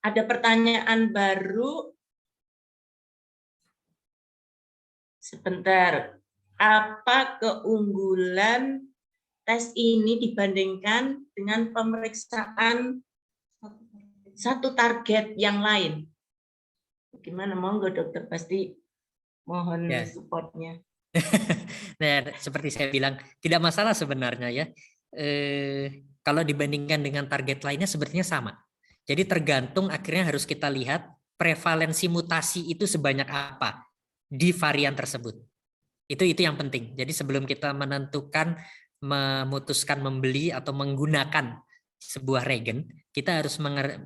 Speaker 1: ada pertanyaan baru? Sebentar. Apa keunggulan tes ini dibandingkan dengan pemeriksaan satu target yang lain? Bagaimana, monggo Dokter Basti, mohon supportnya.
Speaker 2: Nah, seperti saya bilang, tidak masalah sebenarnya ya. Kalau dibandingkan dengan target lainnya sepertinya sama. Jadi tergantung akhirnya harus kita lihat prevalensi mutasi itu sebanyak apa di varian tersebut. Itu yang penting. Jadi sebelum kita menentukan, memutuskan membeli atau menggunakan sebuah regen, kita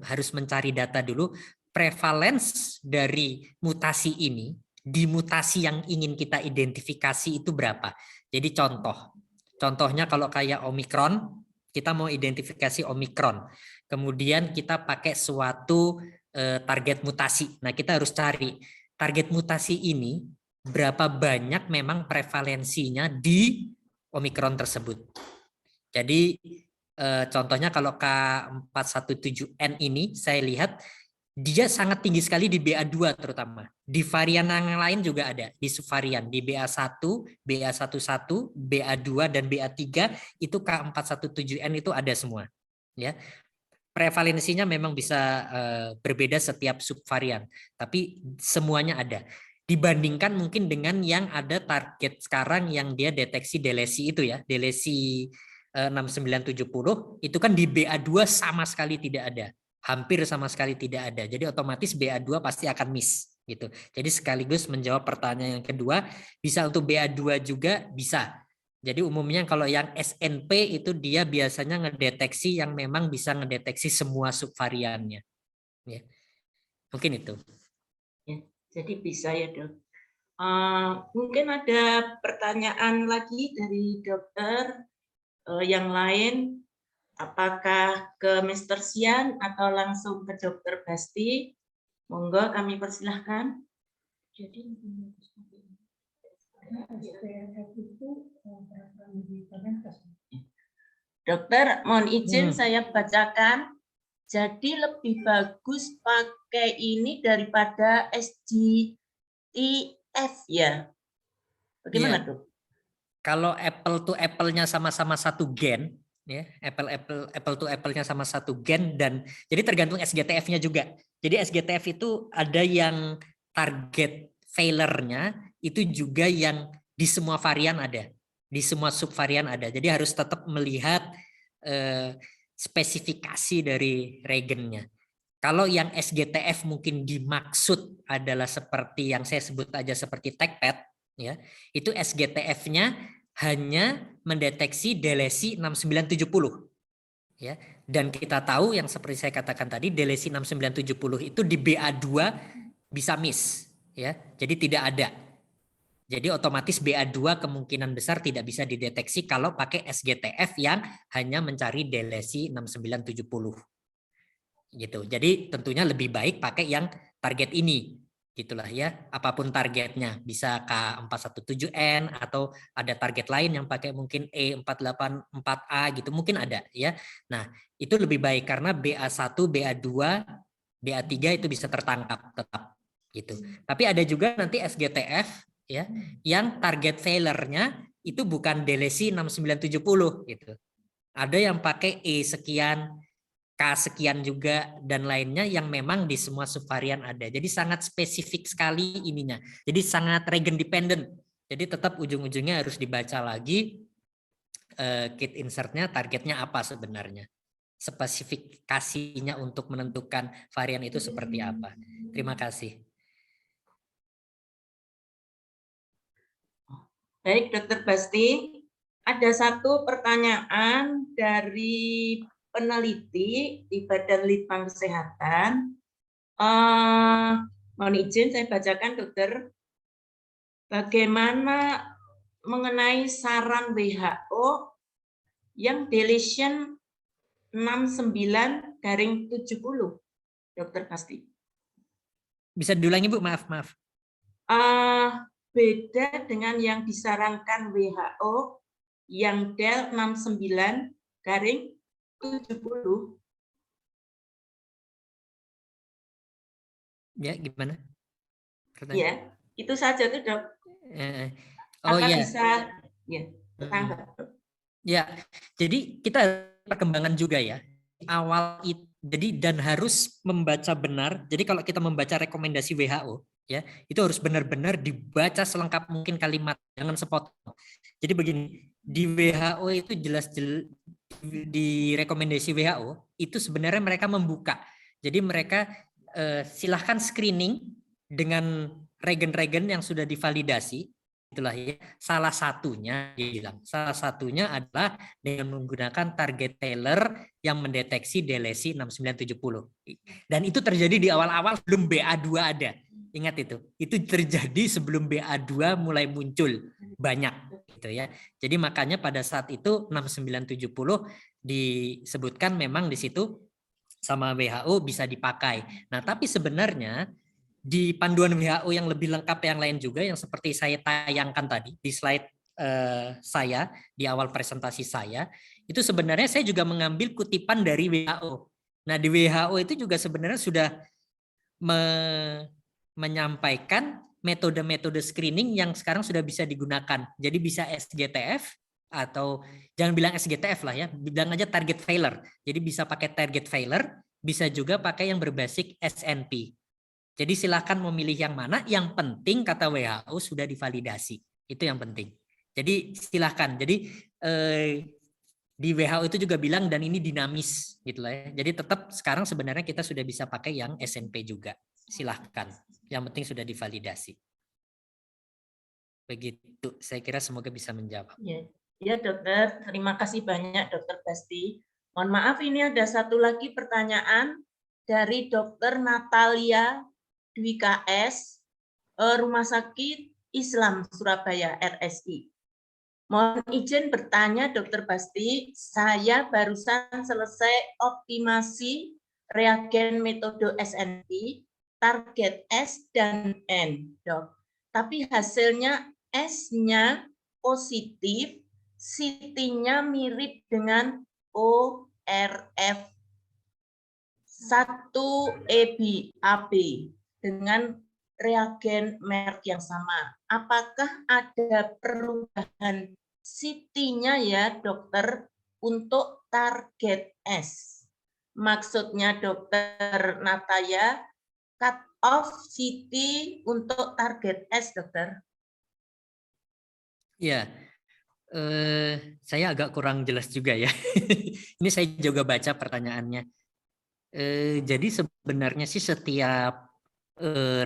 Speaker 2: harus mencari data dulu prevalens dari mutasi ini di mutasi yang ingin kita identifikasi itu berapa. Jadi contohnya kalau kayak Omicron, kita mau identifikasi Omicron. Kemudian kita pakai suatu target mutasi. Nah, kita harus cari target mutasi ini berapa banyak memang prevalensinya di Omicron tersebut. Jadi contohnya kalau K417N ini saya lihat dia sangat tinggi sekali di BA2 terutama. Di varian yang lain juga ada, di subvarian di BA1, BA11, BA2 dan BA3 itu K417N itu ada semua. Ya. Prevalensinya memang bisa berbeda setiap subvarian, tapi semuanya ada. Dibandingkan mungkin dengan yang ada target sekarang yang dia deteksi delesi itu ya, delesi 6970 itu kan di BA2 sama sekali tidak ada. Hampir sama sekali tidak ada. Jadi otomatis BA2 pasti akan miss gitu. Jadi sekaligus menjawab pertanyaan yang kedua, bisa untuk BA2 juga bisa. Jadi umumnya kalau yang SNP itu dia biasanya ngedeteksi yang memang bisa ngedeteksi semua subvariannya. Ya. Mungkin itu.
Speaker 1: Ya, jadi bisa ya Dok. Mungkin ada pertanyaan lagi dari dokter yang lain. Apakah ke Mr. Sian atau langsung ke Dokter Basti? Monggo kami persilahkan. Jadi Dokter, mohon izin saya bacakan. Jadi lebih bagus pakai ini daripada SGTF ya. Bagaimana Dok?
Speaker 2: Kalau apple to apple-nya sama-sama satu gen, ya, apple to apple-nya sama satu gen, dan jadi tergantung SGTF-nya juga. Jadi SGTF itu ada yang target failure-nya itu juga yang di semua varian ada, di semua subvarian ada. Jadi harus tetap melihat spesifikasi dari regennya. Kalau yang SGTF mungkin dimaksud adalah seperti yang saya sebut aja seperti TagPad, ya, itu SGTF-nya hanya mendeteksi delesi 6970. Ya, dan kita tahu yang seperti saya katakan tadi, delesi 6970 itu di BA2 bisa miss, ya. Jadi tidak ada. Jadi otomatis BA2 kemungkinan besar tidak bisa dideteksi kalau pakai SGTF yang hanya mencari delesi 6970. Gitu. Jadi tentunya lebih baik pakai yang target ini. Gitulah ya, apapun targetnya, bisa K417N atau ada target lain yang pakai mungkin E484A gitu, mungkin ada ya. Nah, itu lebih baik karena BA1, BA2, BA3 itu bisa tertangkap tetap gitu. Tapi ada juga nanti SGTF ya, yang target failure-nya itu bukan delesi 6970 gitu. Ada yang pakai E sekian, K sekian juga dan lainnya yang memang di semua subvarian ada. Jadi sangat spesifik sekali ininya. Jadi sangat region dependent. Jadi tetap ujung-ujungnya harus dibaca lagi kit insertnya, targetnya apa sebenarnya. Spesifikasinya untuk menentukan varian itu seperti apa. Terima kasih.
Speaker 1: Baik, Dokter Basti. Ada satu pertanyaan dari peneliti di Badan Litbang Kesehatan. Mohon izin saya bacakan, Dokter. Bagaimana mengenai saran WHO yang deletion 69-70, Dokter Basti?
Speaker 2: Bisa diulangi Bu, maaf.
Speaker 1: Beda dengan yang disarankan WHO yang DEL 69-70.
Speaker 2: Ya, gimana?
Speaker 1: Ya, itu saja tuh, Dok.
Speaker 2: Oh ya.
Speaker 1: Bisa ya, bertambah.
Speaker 2: Ya, jadi kita perkembangan juga ya. Awal itu jadi dan harus membaca benar. Jadi kalau kita membaca rekomendasi WHO ya, itu harus benar-benar dibaca selengkap mungkin kalimat, jangan sepotong. Jadi begini, di WHO itu jelas di rekomendasi WHO itu sebenarnya mereka membuka. Jadi mereka silahkan screening dengan regen-regen yang sudah divalidasi. Itulah ya, salah satunya dia bilang, salah satunya adalah dengan menggunakan target Taylor yang mendeteksi delesi 6970. Dan itu terjadi di awal-awal sebelum BA2 ada. Ingat itu terjadi sebelum BA2 mulai muncul banyak gitu ya. Jadi makanya pada saat itu 6970 disebutkan memang di situ sama WHO bisa dipakai. Nah, tapi sebenarnya di panduan WHO yang lebih lengkap yang lain juga yang seperti saya tayangkan tadi di slide saya di awal presentasi saya, itu sebenarnya saya juga mengambil kutipan dari WHO. Nah, di WHO itu juga sebenarnya sudah menyampaikan metode-metode screening yang sekarang sudah bisa digunakan. Jadi bisa SGTF atau jangan bilang SGTF lah ya, bilang aja target failure. Jadi bisa pakai target failure, bisa juga pakai yang berbasis SNP. Jadi silakan memilih yang mana, yang penting kata WHO sudah divalidasi. Itu yang penting. Jadi silakan. Jadi di WHO itu juga bilang dan ini dinamis gitu lah ya. Jadi tetap sekarang sebenarnya kita sudah bisa pakai yang SNP juga. Silahkan. Yang penting sudah divalidasi. Begitu. Saya kira semoga bisa menjawab.
Speaker 1: Ya, Dokter. Terima kasih banyak, Dokter Basti. Mohon maaf, ini ada satu lagi pertanyaan dari Dokter Natalia Dwi KS, Rumah Sakit Islam Surabaya RSI. Mohon izin bertanya, Dokter Basti, saya barusan selesai optimasi reagen metode SNP, target S dan N, Dok. Tapi hasilnya S-nya positif, CT-nya mirip dengan ORF 1EB-AB dengan reagen merek yang sama. Apakah ada perubahan CT-nya ya, Dokter, untuk target S? Maksudnya, Dokter Nataya, cut off CT untuk target S, Dokter.
Speaker 2: Ya, saya agak kurang jelas juga ya. Ini saya juga baca pertanyaannya. Jadi sebenarnya sih setiap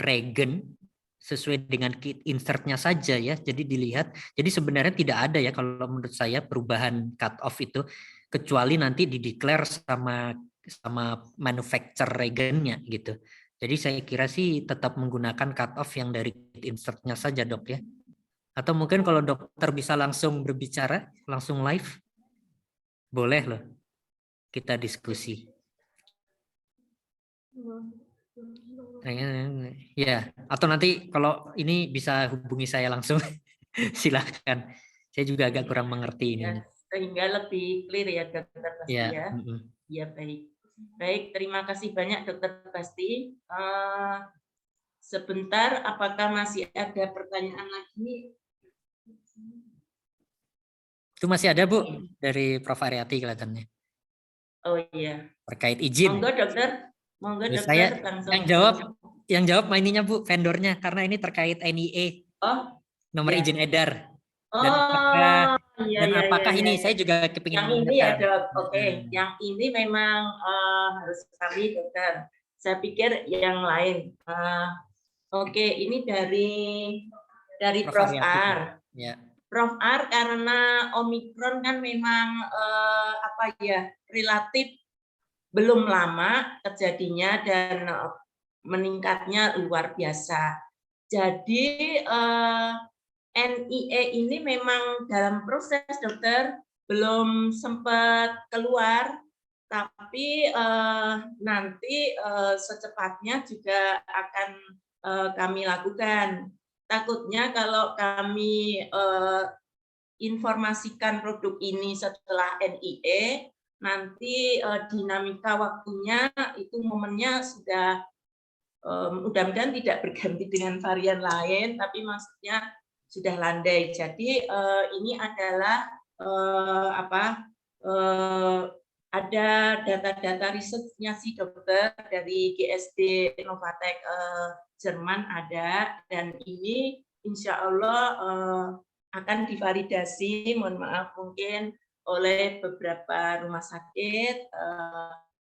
Speaker 2: regen sesuai dengan kit insertnya saja ya. Jadi dilihat. Jadi sebenarnya tidak ada ya kalau menurut saya perubahan cut off itu kecuali nanti dideklar sama manufacturer regennya gitu. Jadi saya kira sih tetap menggunakan cut off yang dari kit insertnya saja, Dok ya. Atau mungkin kalau dokter bisa langsung berbicara, langsung live, boleh loh kita diskusi. Ya, atau nanti kalau ini bisa hubungi saya langsung, silahkan. Saya juga agak kurang mengerti ini.
Speaker 1: Sehingga lebih clear ya, Dokter Basti ya. Ya, baik. Baik, terima kasih banyak, Dokter Basti. Sebentar, apakah masih ada pertanyaan lagi?
Speaker 2: Itu masih ada, Bu, dari Prof. Aryati kelihatannya.
Speaker 1: Oh iya.
Speaker 2: terkait izin.
Speaker 1: Monggo dokter. Monggo
Speaker 2: Terus
Speaker 1: dokter.
Speaker 2: saya
Speaker 1: langsung.
Speaker 2: yang jawab ininya Bu, vendornya, karena ini terkait NIE,
Speaker 1: Oh,
Speaker 2: nomor
Speaker 1: ya.
Speaker 2: izin edar.
Speaker 1: Oh, iya, iya,
Speaker 2: apakah
Speaker 1: iya,
Speaker 2: ini
Speaker 1: iya.
Speaker 2: saya juga kepingin
Speaker 1: Yang ini ya
Speaker 2: menanyakan.
Speaker 1: dok, oke. Yang ini memang harus kami dokter. Saya pikir yang lain. Oke, ini dari Prof.
Speaker 2: Ariati.
Speaker 1: R.
Speaker 2: Ya.
Speaker 1: Prof. R karena Omikron kan memang apa ya, relatif belum lama terjadinya dan meningkatnya luar biasa. Jadi NIE ini memang dalam proses dokter, belum sempat keluar, tapi nanti secepatnya juga akan kami lakukan. Takutnya kalau kami informasikan produk ini setelah NIE, nanti dinamika waktunya itu momennya sudah mudah-mudahan tidak berganti dengan varian lain, tapi maksudnya sudah landai. Jadi ini adalah ada data-data risetnya sih dokter dari GSD Novatek Jerman ada, dan ini insya Allah akan divalidasi, mohon maaf mungkin oleh beberapa rumah sakit,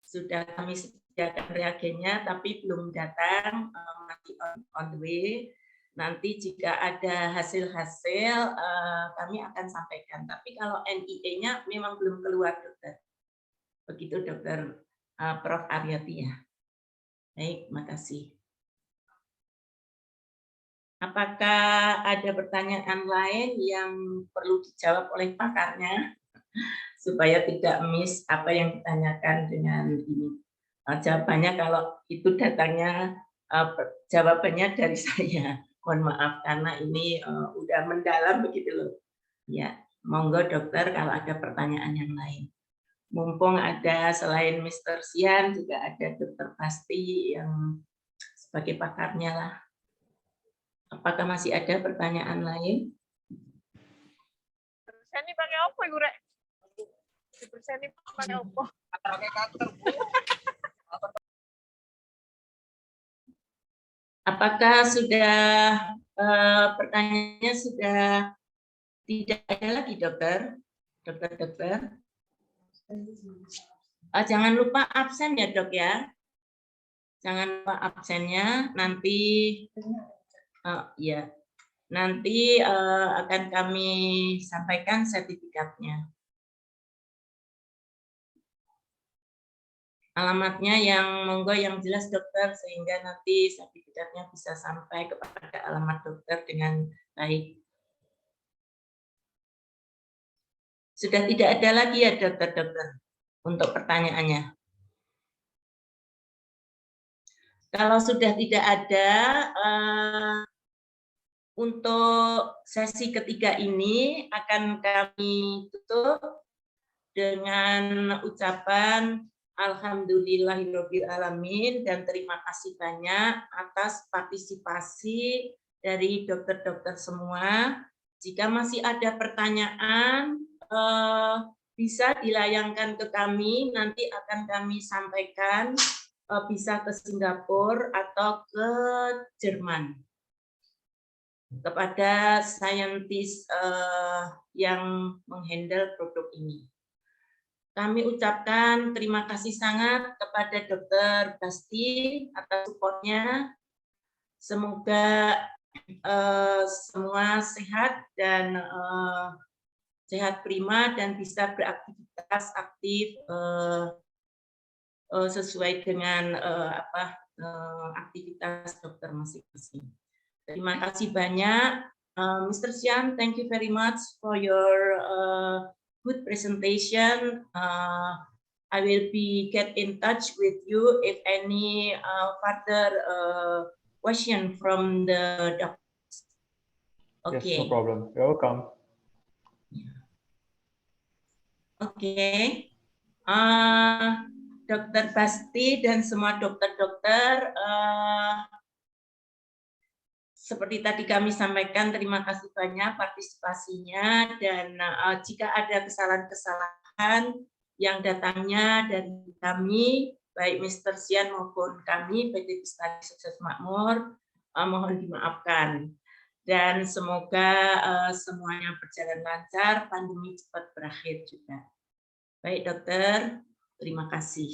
Speaker 1: sudah kami sediakan reagennya tapi belum datang, masih on the way. Nanti jika ada hasil-hasil kami akan sampaikan. Tapi kalau NIE-nya memang belum keluar dokter. Begitu dokter Prof. Ariati ya. Baik, makasih. Apakah ada pertanyaan lain yang perlu dijawab oleh pakarnya supaya tidak miss apa yang ditanyakan dengan ini? Jawabannya kalau itu datangnya jawabannya dari saya. Mohon maaf karena ini udah mendalam begitu loh. Ya, monggo dokter kalau ada pertanyaan yang lain. Mumpung ada selain Mr. Sian juga ada dokter Pasti yang sebagai pakarnya lah. Apakah masih ada pertanyaan lain?
Speaker 7: Ini pakai apa, Ibu Rek? Ini pakai apa? Pakai cutter, Bu.
Speaker 1: Apakah sudah pertanyaannya sudah tidak ada lagi dokter? Dokter. Jangan lupa absen ya dok ya. Jangan lupa absennya nanti ya. Nanti akan kami sampaikan sertifikatnya. Alamatnya yang monggo yang jelas dokter, sehingga nanti sertifikatnya bisa sampai kepada alamat dokter dengan baik. Sudah tidak ada lagi ya dokter untuk pertanyaannya. Kalau sudah tidak ada, untuk sesi ketiga ini akan kami tutup dengan ucapan Alhamdulillahirabbil alamin dan terima kasih banyak atas partisipasi dari dokter-dokter semua. Jika masih ada pertanyaan bisa dilayangkan ke kami, nanti akan kami sampaikan bisa ke Singapura atau ke Jerman kepada saintis yang menghandle produk ini. Kami ucapkan terima kasih sangat kepada Dr. Basti atas supportnya. Semoga semua sehat dan sehat prima dan bisa beraktivitas aktif sesuai dengan aktivitas dokter masing-masing. Terima kasih banyak, Mr. Sian. Thank you very much for your good presentation. I will be get in touch with you if any further question from the doctors. Okay.
Speaker 4: Yes, no problem. You're welcome.
Speaker 1: Oke. Dokter Basti dan semua dokter-dokter, seperti tadi kami sampaikan, terima kasih banyak partisipasinya, dan jika ada kesalahan-kesalahan yang datangnya dari kami, baik Mr. Sian maupun kami, PT Pestari Sukses Makmur, mohon dimaafkan. Dan semoga semuanya berjalan lancar, pandemi cepat berakhir juga. Baik dokter, terima kasih.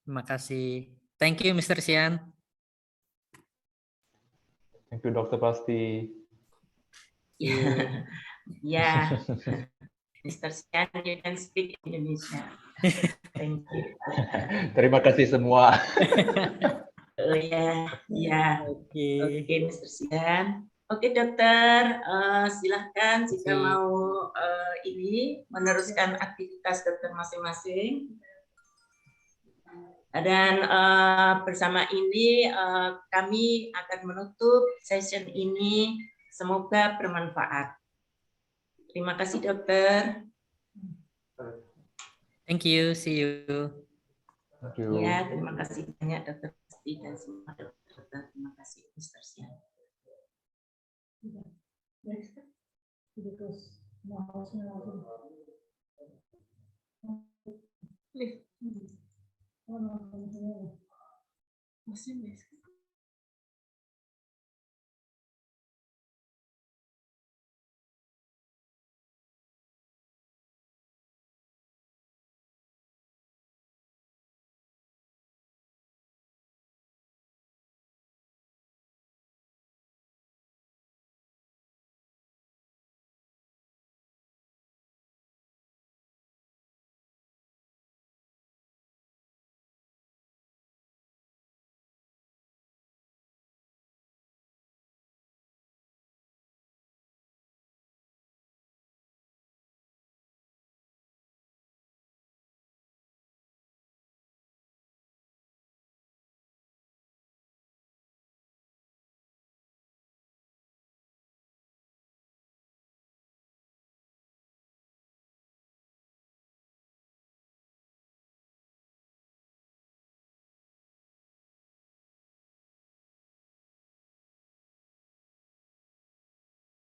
Speaker 2: Terima kasih. Thank you, Mr. Sian.
Speaker 4: Thank you, Dr. Pasti.
Speaker 1: Ya, Mr. Sian, you can speak Indonesia. Thank you.
Speaker 4: Terima kasih semua.
Speaker 1: Oh ya, ya.
Speaker 2: Oke.
Speaker 1: Oke, Mr. Sian. Oke, dokter, silahkan jika mau ini meneruskan aktivitas dokter masing-masing. Dan bersama ini kami akan menutup session ini. Semoga bermanfaat. Terima kasih, dokter.
Speaker 2: Thank you. See you.
Speaker 4: Thank you.
Speaker 1: Ya, terima kasih banyak dokter Pasti dan semua dokter. Terima kasih, Mr. Sian. Masih